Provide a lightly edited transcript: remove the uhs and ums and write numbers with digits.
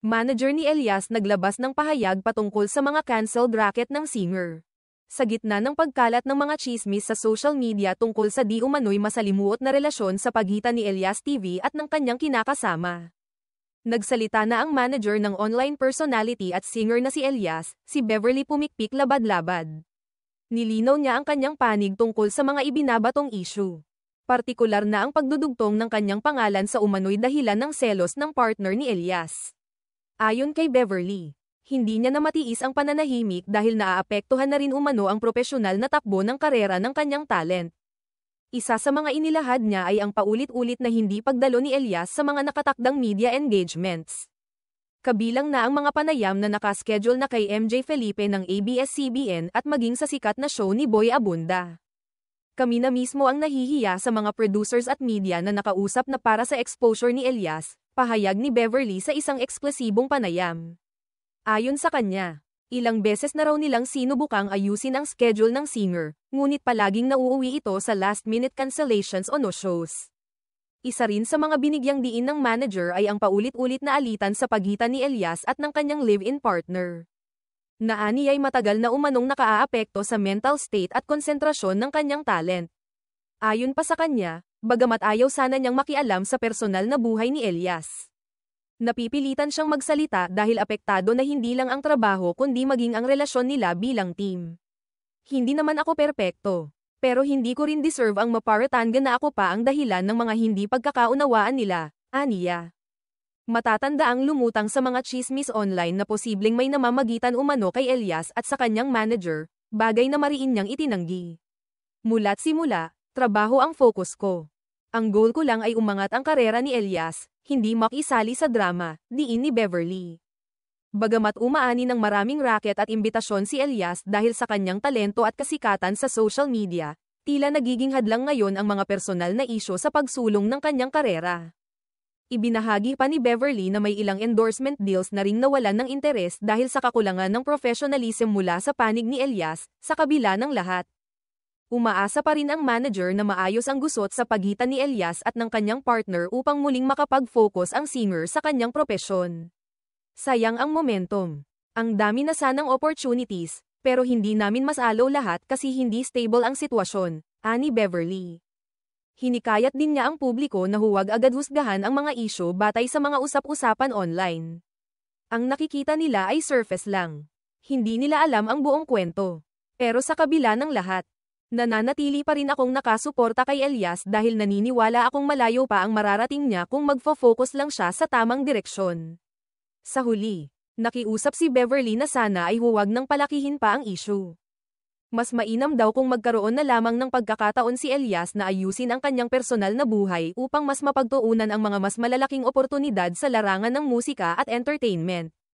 Manager ni Elias naglabas ng pahayag patungkol sa mga canceled racket ng singer. Sa gitna ng pagkalat ng mga chismis sa social media tungkol sa di umano'y masalimuot na relasyon sa pagitan ni Elias TV at ng kanyang kinakasama. Nagsalita na ang manager ng online personality at singer na si Elias, si Beverly Pumikpik Labad-Labad. Nilinaw niya ang kanyang panig tungkol sa mga ibinabatong issue. Partikular na ang pagdudugtong ng kanyang pangalan sa umano'y dahilan ng selos ng partner ni Elias. Ayon kay Beverly, hindi niya na matiis ang pananahimik dahil naaapektuhan na rin umano ang propesyonal na takbo ng karera ng kanyang talent. Isa sa mga inilahad niya ay ang paulit-ulit na hindi pagdalo ni Elias sa mga nakatakdang media engagements. Kabilang na ang mga panayam na nakaschedule na kay MJ Felipe ng ABS-CBN at maging sa sikat na show ni Boy Abunda. Kami na mismo ang nahihiya sa mga producers at media na nakausap na para sa exposure ni Elias, pahayag ni Beverly sa isang eksklusibong panayam. Ayon sa kanya, ilang beses na raw nilang sinubukang ayusin ang schedule ng singer, ngunit palaging nauuwi ito sa last-minute cancellations o no-shows. Isa rin sa mga binigyang diin ng manager ay ang paulit-ulit na alitan sa pagitan ni Elias at ng kanyang live-in partner. Naani ay matagal na umanong nakaaapekto sa mental state at konsentrasyon ng kanyang talent. Ayon pa sa kanya, bagamat ayaw sana niyang makialam sa personal na buhay ni Elias. Napipilitan siyang magsalita dahil apektado na hindi lang ang trabaho kundi maging ang relasyon nila bilang team. Hindi naman ako perpekto, pero hindi ko rin deserve ang maparatanggan na ako pa ang dahilan ng mga hindi pagkakaunawaan nila, aniya. Matatanda ang lumutang sa mga chismis online na posibleng may namamagitan umano kay Elias at sa kanyang manager, bagay na mariin niyang itinanggi. Mula't simula, trabaho ang focus ko. Ang goal ko lang ay umangat ang karera ni Elias, hindi makisali sa drama, diin ni Beverly. Bagamat umaani ng maraming racket at imbitasyon si Elias dahil sa kanyang talento at kasikatan sa social media, tila nagiging hadlang ngayon ang mga personal na isyu sa pagsulong ng kanyang karera. Ibinahagi pa ni Beverly na may ilang endorsement deals na ring nawalan ng interes dahil sa kakulangan ng professionalism mula sa panig ni Elias, sa kabila ng lahat. Umaasa pa rin ang manager na maayos ang gusot sa pagitan ni Elias at ng kanyang partner upang muling makapag-focus ang singer sa kanyang propesyon. Sayang ang momentum. Ang dami na sanang opportunities, pero hindi namin masalaw lahat kasi hindi stable ang sitwasyon, ani Beverly. Hinikayat din niya ang publiko na huwag agad husgahan ang mga isyu batay sa mga usap-usapan online. Ang nakikita nila ay surface lang. Hindi nila alam ang buong kwento. Pero sa kabila ng lahat, nananatili pa rin akong nakasuporta kay Elias dahil naniniwala akong malayo pa ang mararating niya kung magfo-focus lang siya sa tamang direksyon. Sa huli, nakiusap si Beverly na sana ay huwag nang palakihin pa ang issue. Mas mainam daw kung magkaroon na lamang ng pagkakataon si Elias na ayusin ang kanyang personal na buhay upang mas mapagtuunan ang mga mas malalaking oportunidad sa larangan ng musika at entertainment.